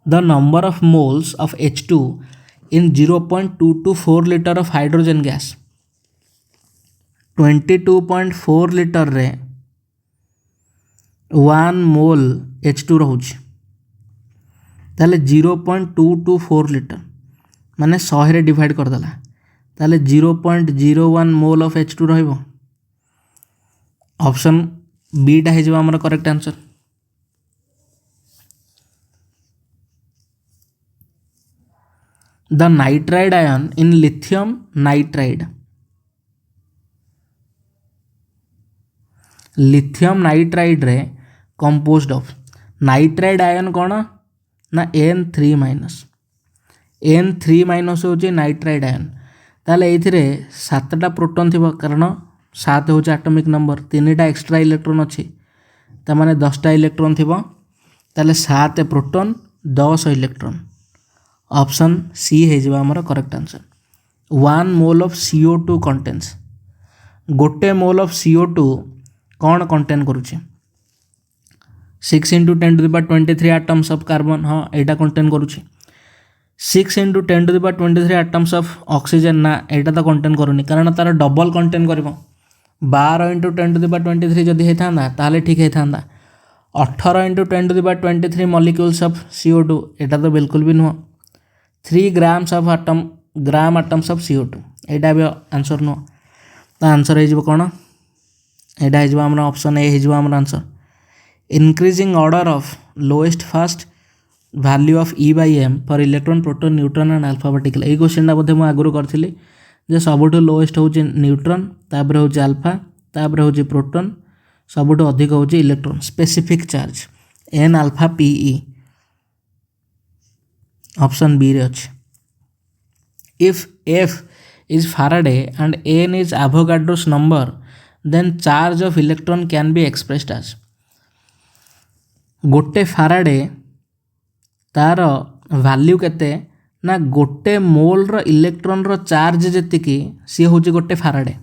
the number of moles of H2 in 0.224 liter of hydrogen gas 22.4 liter रे 1 मोल H2 रहुछि ताले 0.224 लिटर माने 100 रे डिवाइड कर देला ताले 0.01 मोल ऑफ H2 रहइबो ऑप्शन बी टा हे जबा हमर correct answer the nitride ion in lithium nitride रे कंपोज्ड ऑफ नाइट्राइड आयन कौन ना N3 होची नाइट्राइड आयन ताले एथिरे 7टा प्रोटॉन थिबो कारण 7 होची एटॉमिक नंबर 3टा एक्स्ट्रा इलेक्ट्रॉन अछि त माने 10टा इलेक्ट्रॉन थिबो ताले 7 प्रोटॉन 10 इलेक्ट्रॉन ऑप्शन सी हे जिवा हमर correct answer 1 mole of CO2 contains गोटे मोल ऑफ CO2 कौन कंटेन करूची 6 × 10⁻23 एटम्स ऑफ कार्बन हाँ एटा कंटेन करूची 6 × 10⁻23 एटम्स ऑफ ऑक्सीजन ना एटा तो कंटेन करूनी कारण तार डबल कंटेन करिवो 12 × 10⁻23 जदि हेथांदा ताले ठीक हेथांदा 18 × 10⁻23 मॉलिक्यूल्स ऑफ CO2 एटा तो बिल्कुल भी नुह 3 grams of gram atoms of CO2 एटा भी आंसर नुह तो आंसर हे जिवो कोन एटा हे जिवो हमर ऑप्शन ए हे जिवो हमर answer increasing order of lowest first value of E/m for electron proton neutron and alpha particle AE question टा बोधे मु आगुरु करथिली जे सबुठु लोएस्ट होची न्यूट्रॉन तापर होची अल्फा तापर होची प्रोटॉन सबुठु अधिक होची electron specific charge N alpha Pe option B रे अछि if F is Faraday and N is Avogadro's number then charge of electron can be expressed as गोटे फाराडे तार वैल्यू केते ना गोटे मोल रो इलेक्ट्रॉन रो चार्ज जेतिकी सी होची गोटे फाराडे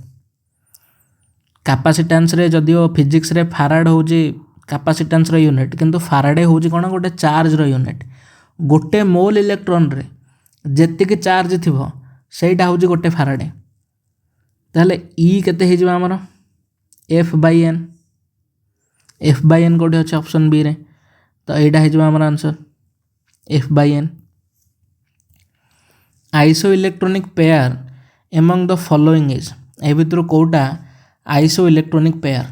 कैपेसिटेंस रे जदियो फिजिक्स रे फाराड होची कैपेसिटेंस रो यूनिट किंतु फाराडे होची कोन गोटे चार्ज रो यूनिट गोटे मोल इलेक्ट्रॉन रे जेतिकी चार्ज थिबो सेटा होची गोटे फाराडे ताले ई केते हे जिवा हमर F/n F/n कोठी अछि ऑप्शन बी रे तो एटा हे जिवा हमर answer F/n isoelectronic pair among the following is ए भितर कोटा isoelectronic pair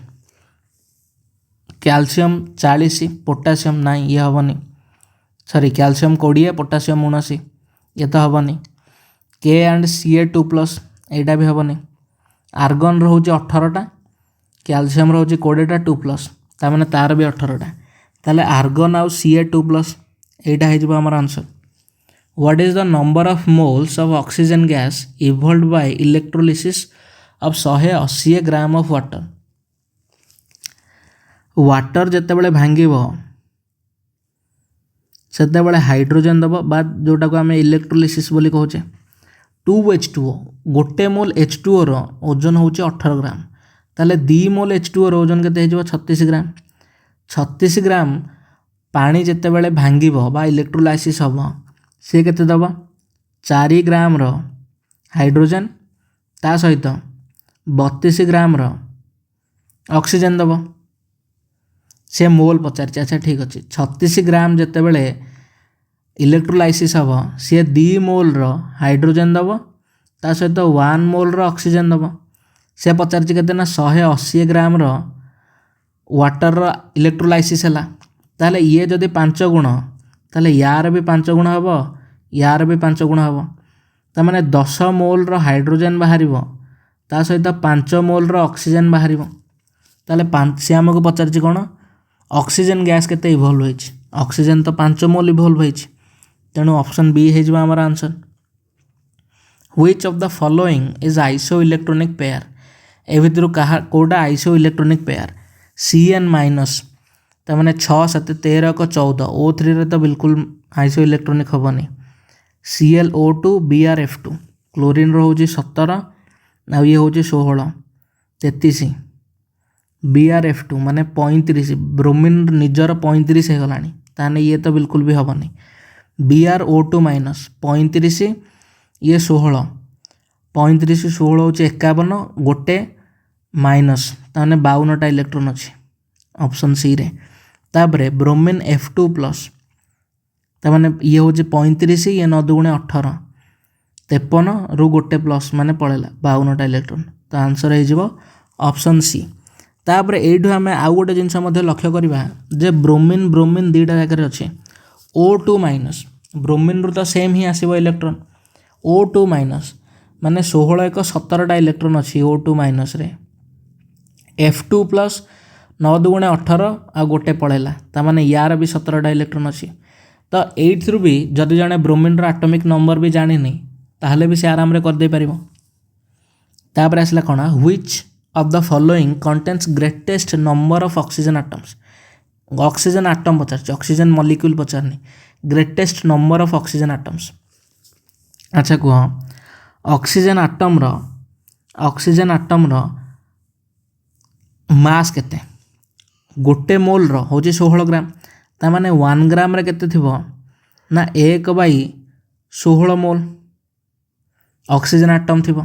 calcium 40 potassium नहीं ये हबनी सॉरी कैल्शियम 20 पोटासियम 79 ये तो हबनी K एंड Ca2+ एटा भी हबनी आर्गन रहउची 18टा कैल्शियम रहउची 20टा 2+ ता माने तार भी 18टा ताले आर्गन आउ Ca2+ एटा हे जिवो हमर answer what is the number of moles of oxygen gas evolved by electrolysis of 180 gram of water water जेते बेले भांगिबो सेते बेले हाइड्रोजन दबो बाद जोटा को हमें इलेक्ट्रोलिसिस बोली कहउचे 2H2O गोटे मोल H2O रो ओजन होची 18 ग्राम ताले 2 मोल H2O रो ओजन केते हे जिवो 36 ग्राम 36 ग्राम पानी जेते बेले भांगिबो बा इलेक्ट्रोलाइसिस हबो से केते दबो 4 ग्राम रो हाइड्रोजन ता सहित 32 ग्राम रो ऑक्सीजन दबो से मोल पचार अच्छा ठीक अच्छे 36 ग्राम जेते बेले इलेक्ट्रोलाइसिस हबो से 2 मोल रो हाइड्रोजन दबो ता सहित 1 मोल रो ऑक्सीजन दबो से पचार केते ना 180 ग्राम रो वाटर रो इलेक्ट्रोलाइसिस हला ताले ये जदि 5 गुण ताले यार भी 5 गुण हबो यार भी 5 गुण हबो ता माने 10 मोल रो हाइड्रोजन बाहरिबो ता सहित 5 मोल रो ऑक्सीजन बाहरिबो ताले 5 से हमको पचार कोन ऑक्सीजन गैस केते इवॉल्व होइछ ऑक्सीजन तो 5 मोल इवॉल्व होइछ तेणु ऑप्शन बी हे जिवा हमर answer Which of the following is isoelectronic pair? ए भितर कौटा isoelectronic pair Cn minus तमाने 6 7 13 को 14 O3 रे तो बिल्कुल आइसो इलेक्ट्रोनिक हेनी ClO2 BrF2 क्लोरीन रो होची 17 आ ये होची 16 33 BrF2 माने 35 ब्रोमीन निजर 35 हो गलानी ताने ये तो बिल्कुल भी हेनी BrO2 माइनस 35 ये 16 35 16 होची 51 गोटे माइनस ताने 52टा इलेक्ट्रॉन अच्छी ऑप्शन सी रे तापरे ब्रोमीन F2 प्लस ताने ये हूँ 35 ये 9 दुगुणे 18 53 रु गोटे प्लस माने पड़ेगा 52टा इलेक्ट्रॉन तो आंसर हो ऑप्शन सी तापर यू आम आउ गोटे जिनस लक्ष्य करवा जे ब्रोमीन ब्रोमीन दुईटा जगह अच्छे O2 माइनस ब्रोमीन रु तो सेम ही आसो इलेक्ट्रॉन O2 माइनस माने 16 एक 17टा इलेक्ट्रॉन अच्छी O2 माइनस रे F2 प्लस 9 दुगुणे 18 आ गोटे पड़ेगा ताने यार भी 17टा इलेक्ट्रॉन अच्छी तो एथ्रु भी जदि जड़े ब्रोमीन आटोमिक नंबर भी जानी ताहले भी से आराम रे कर दे परिबो तापर आसला कौन which of the following contains greatest number of oxygen atoms oxygen atom पचार ऑक्सीजन मॉलिक्यूल पचारनी greatest number of oxygen atoms अच्छा कह ऑक्सीजन आटम रो मास केते गोटे मोल रो होची 16 ग्राम ता माने 1 ग्राम रे केते थिबो ना 1/16 मोल ऑक्सीजन आटम थिबो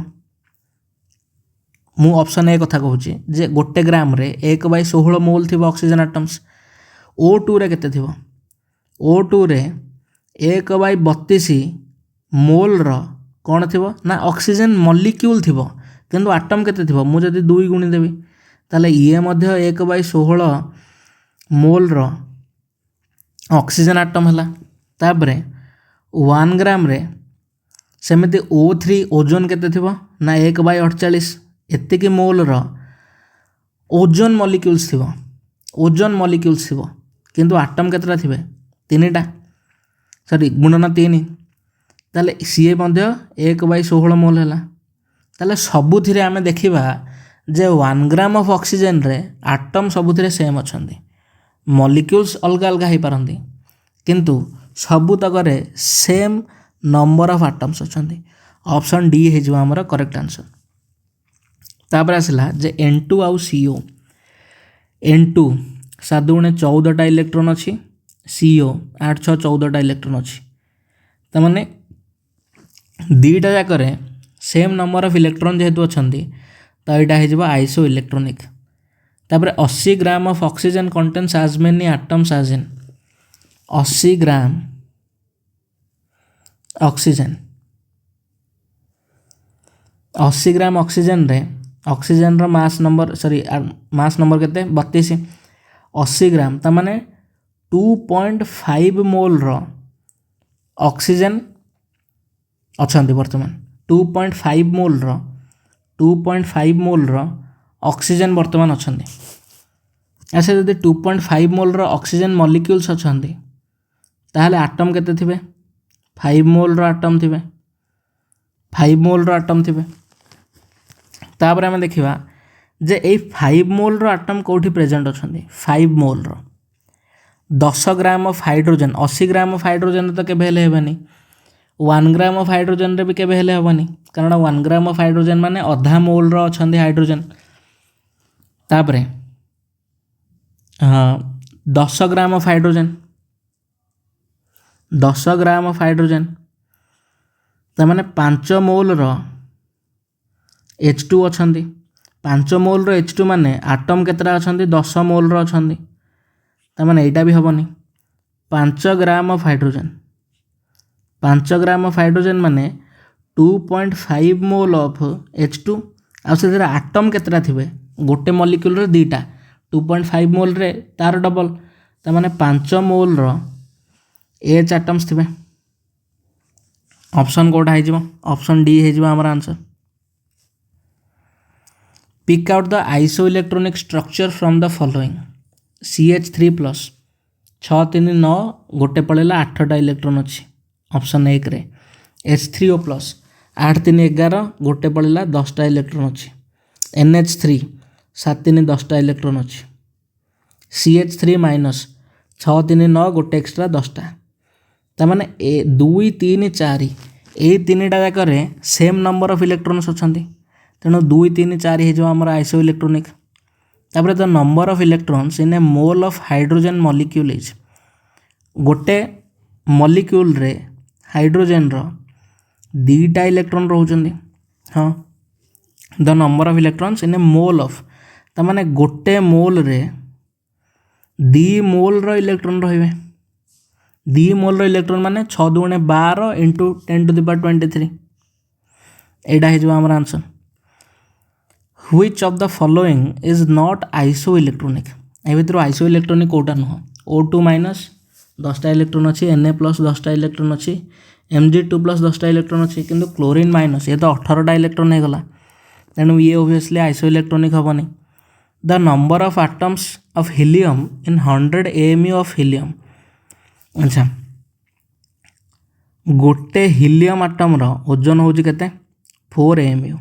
मु ऑप्शन ए कथा कहूँ जे गोटे ग्राम रे 1/16 मोल थी ऑक्सीजन आटम्स O2 रे केते थिबो O2 रे 1/32 मोल रो कौन थिबो ना ऑक्सीजन मॉलिक्यूल थिबो किंतु आटम केते थिबो मु जदि 2 गुणी देबी ताले ये मध्य 1/16 मोल रो ऑक्सीजन आटम हला तापरे 1 ग्राम रे सेमिति O3 ओजोन केते थिबो ना 1/48 एतिकी मोल रो ओजोन मॉलिक्यूल्स थिबो किंतु आटम केतरा थिबे 3टा सॉरी गुणन 3 ताले सीए मध्य 1/16 मोल हला ताले सबुथिरे आमे देखिबा जे 1 ग्राम ऑफ ऑक्सीजन रे आटम सबुथिरे सेम अछंदी मॉलिक्यूल्स अलग अलग हो पारती किंतु सबू तकरे सेम नंबर ऑफ आटम्स अछंदी ऑप्शन डी हो आमर करेक्ट आंसर तापर आसला जे N2 आउ CO N2 7 गुणे 14टा इलेक्ट्रॉन अच्छी CO 8 6 14टा इलेक्ट्रॉन अच्छी तमाने दुईटा जाकर सेम नंबर ऑफ इलेक्ट्रॉन जेहेतु अच्छी तो यहाँ हो आइसो इलेक्ट्रोनिक तापर 80 gram of oxygen contains as many atoms as in 80 gram oxygen 80 gram oxygen रे ऑक्सीजन रो मास नंबर केते 32 80 ग्राम तमाने 2.5 मोल रो ऑक्सीजन अछंती वर्तमान 2.5 मोल रो ऑक्सीजन वर्तमान अछंती ऐसे जदि 2.5 मोल रो ऑक्सीजन मॉलिक्यूल्स अछंती ताहले आटम केते थिबे 5 मोल रो आटम थिबे 5 मोल रो आटम थिबे तापर आमे देखिबा जे ए 5 मोल रो आटम कोठी प्रेजेंट अछंती 5 मोल रो 10 gram of hydrogen 80 gram of hydrogen तो केबे हेले हेबानी 1 ग्राम ऑफ हाइड्रोजन रे भी केबे हेले हेबानी कारण 1 ग्राम ऑफ हाइड्रोजन माने आधा मोल रो अछंती हाइड्रोजन तापरे हाँ 10 gram of hydrogen तामाने 5 mole row H2 अछंती 5 mole row H2 माने आटम केतरा अछंती 10 मोल रो अछंती तामाने एटा भी हबनी 5 ग्राम ऑफ हाइड्रोजन माने 2.5 मोल ऑफ H2 आ से आटम केतरा थिबे गोटे मॉलिक्यूल रे दीटा 2.5 मोल रे तार डबल तामाने 5 मोल रो H एटम्स थिबे ऑप्शन कोड है जीवो ऑप्शन डी है जीवो हमारा answer pick out the isoelectronic structure from the following CH3+ 6 3 9 गोटे पड़ेगा 8टा इलेक्ट्रॉन अच्छी ऑप्शन 1 रे H3O+ 8 3 11 गोटे पड़ा 10टा इलेक्ट्रॉन अच्छी। NH3 7 3 10टा इलेक्ट्रॉन अच्छी। CH3 माइनस 6 3 9 गोटे एक्सट्रा 10टा। ताने 2 3 4 यही 3टा जाक सेम नंबर ऑफ इलेक्ट्रॉन्स अच्छा। तेणु 2 3 4 हो आमर आइसो इलेक्ट्रोनिक। तापर the number of electrons in A mole of hydrogen molecule is गोटे मॉलिक्यूल रे हाइड्रोजन रो 2टा इलेक्ट्रॉन रोचंदी। हाँ the number of electrons in A mole of ताने गोटे मोल रे 2 मोल रो इलेक्ट्रॉन रहिबे। 2 मोल रो इलेक्ट्रॉन माने 6 दुणे 12 इंटू 10 टू द पावर 23 एडा हे जो हमर answer. Which of the following is not isoelectronic? ए भितर आइसोइलेक्ट्रोनिक कोटा नुह। O2 माइनस 10टा इलेक्ट्रॉन अच्छी, Na प्लस 10टा इलेक्ट्रॉन अच्छी, Mg2 प्लस 10टा इलेक्ट्रॉन अच्छी, किंतु क्लोरीन माइनस ये तो 18टा इलेक्ट्रॉन हो गला। तेणु ये ओबियसली आइसोइलेक्ट्रोनिक हेनी। The number of atoms of helium in 100 AMU of helium. अच्छा गोटे हीलियम आटम रो ओजन होची केते 4 AMU।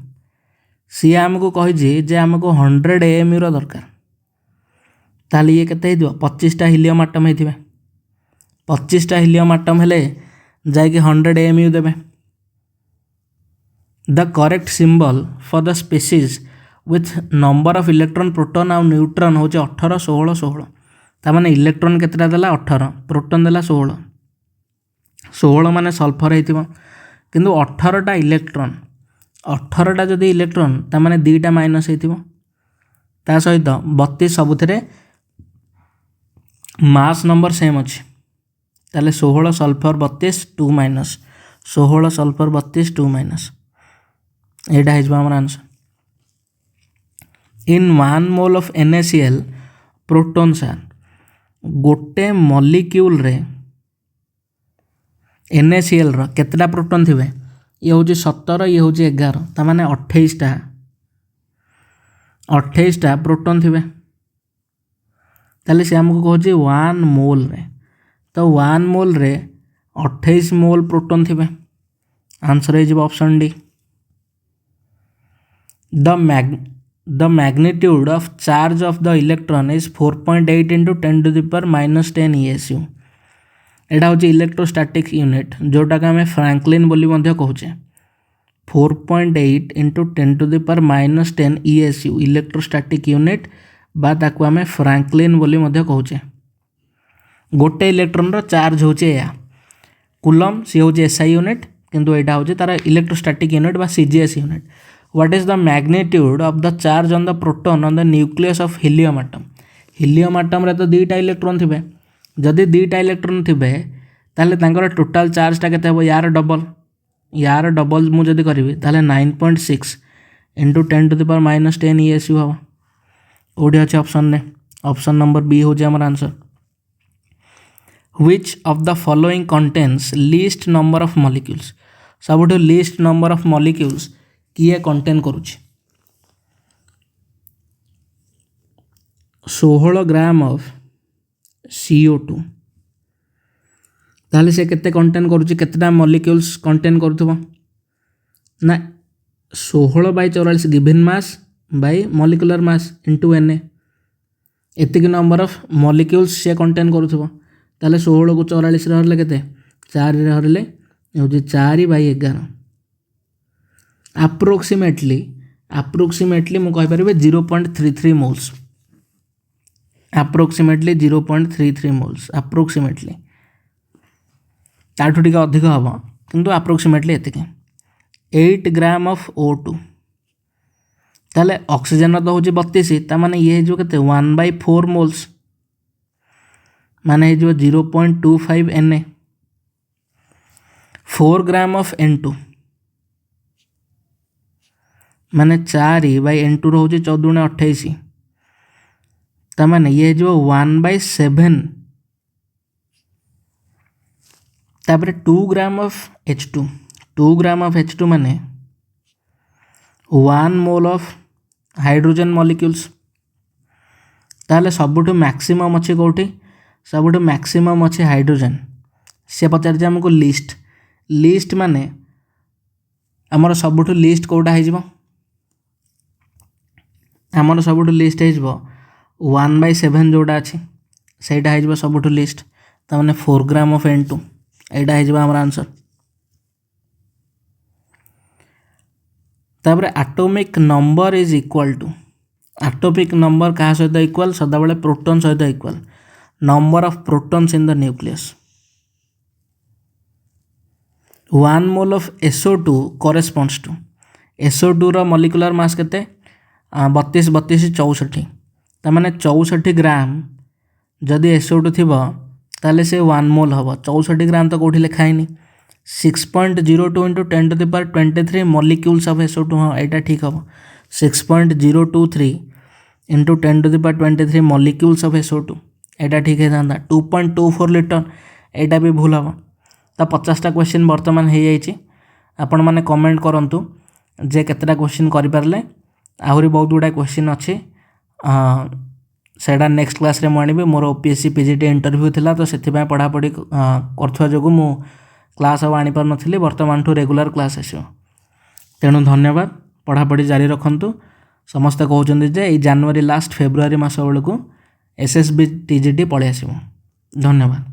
सी आमको कही आमको 100 AMU रो दरकार। ताली ये केते हो 25टा हीलियम आटम होइथिबे। 25टा हीलियम आटम हेले जाइके 100 AMU देबे। The correct symbol for the species with number of electron proton और न्यूट्रॉन होचे 18 16 16। तामाने इलेक्ट्रॉन केतेटा देला 18, प्रोटॉन देला 16। 16 माने सल्फर होइथिबो, किंतु 18टा इलेक्ट्रॉन 18टा जदि इलेक्ट्रॉन तामाने 2टा माइनस होइथिबो। ता सहित 32 सबुथिरे मास नंबर सेम अच्छी। ताले 16 सल्फर 32 2 माइनस 16 सल्फर 32 2 माइनस एटा है आमर answer. In 1 mole of NaCl protons are गोटे मॉलिक्यूल रे NaCl रो केतेटा प्रोटॉन थिबे? ये हूँ 17 ये हूँ 11 तामाने 28टा प्रोटॉन थिबे। ताले से हमको कहूँ 1 मोल रे, तो 1 मोल रे 28 मोल प्रोटॉन थिबे। आंसर है option D. The magnitude of charge of the electron is 4.8 into 10 to the power -10 ESU। एटा हूँ इलेक्ट्रोस्टैटिक यूनिट जोटा कि आम फ्रैंकलिन बोली कहूचे। 4.8 into 10 to the power -10 ESU electrostatic unit बा ताकू आम फ्रैंकलिन बोली कहूचे। गोटे इलेक्ट्रॉन रो चार्ज होचे या कूलम सी हूँ SI यूनिट, किंतु एटा हूँ तार इलेक्ट्रोस्टैटिक यूनिट बा CGS unit. What is the magnitude of the charge on the proton on the nucleus of helium atom? Helium atom रे तो 2टा इलेक्ट्रॉन थिबे। जदि 2टा इलेक्ट्रॉन थिबे ताले तांकर टोटल चार्जटा केते हो? यार डबल मु जदि करिवि ताले 9.6 into 10 to the power -10 ESU हम। कोडी अछि ऑप्शन ने? ऑप्शन नंबर बी हो जे हमर answer. Which of the following contains least number of molecules? सबुठो लीस्ट नंबर ऑफ मॉलिक्यूल्स किए कंटेन करुछि? 16 ग्राम ऑफ CO2 ताले से केते कंटेन करुछि? केतेटा मॉलिक्यूल्स कंटेन करुथबो ना? 16/44 given mass by molecular mass into Na एतिक नंबर ऑफ मॉलिक्यूल्स से कंटेन करुथबो। ताले 16 को 44 रे हरले केते? 4 रे हरले होछि 4/11। अप्रोक्सीमेटली मु कहि परिबे 0.33 मोल्स। अप्रोक्सीमेटली 0.33 मोल्स अप्रोक्सीमेटली ताठू टिके अधिक हम किंतु अप्रोक्सीमेटली एतिक। 8 ग्राम ऑफ O2 ताले ऑक्सीजन तो होची 32 ता माने ये जो केते 1/4 मोल्स माने जो 0.25 Na। 4 ग्राम ऑफ N2 माने 4/N2 रोचे 14 28 ता माने ये जो 1/7 तापर 2 gram of H2 2 gram of H2 माने 1 मोल ऑफ हाइड्रोजन मॉलिक्यूल्स। ताले सबुठु मैक्सिमम अच्छे कोठी? सबुठु मैक्सिमम अच्छे हाइड्रोजन। से पचार हमको लिस्ट माने आमर सबुठ लिस्ट कोटा हो आमर सबुठ लिस्ट हो 1/7 जोटा अच्छी सहीटा हो सबुठ लिस्ट तमाने 4 ग्राम ऑफ N2 यहाँ हो आमर आंसर। तापर atomic number is equal to atomic number क्या सहित इक्वल सदाबले प्रोटॉन सहित equal number of protons in the nucleus. 1 mole of SO2 corresponds to SO2 रो मॉलिक्यूलर मास केते 32 32 64 तमाने 64 ग्राम जदि SO2 थिबो ताले से 1 मोल हबो 64 ग्राम तो कोठी लिखा ही 6.02 into 10 to the power 23 molecules of SO2 हाँ यहाँ ठीक हम 6.023 into 10 to the power 23 molecules of SO2 यहाँ ठीक है 2.24 लीटर यहाँ भी भूल हम तो 50टा क्वेश्चन बर्तमान हो जाइए आपण मैंने कमेंट करंतु जे केतेटा क्वेश्चन करें आहरी बहुत गुड़ा क्वेश्चन अच्छी सेटा नेक्स्ट क्लास रे मुझे मोर OPSC PGT इंटरव्यू थिला तो से पढ़ापढ़ी कर जो मु क्लास अब आनीपार नी बर्तमान ठू रेगुलर क्लास आसो तेणु धन्यवाद पढ़ापढ़ी जारी रखु समस्ते कहते जे जनवरी लास्ट फेब्रुआरी मास बेलू SSB TGT पलि आसो धन्यवाद।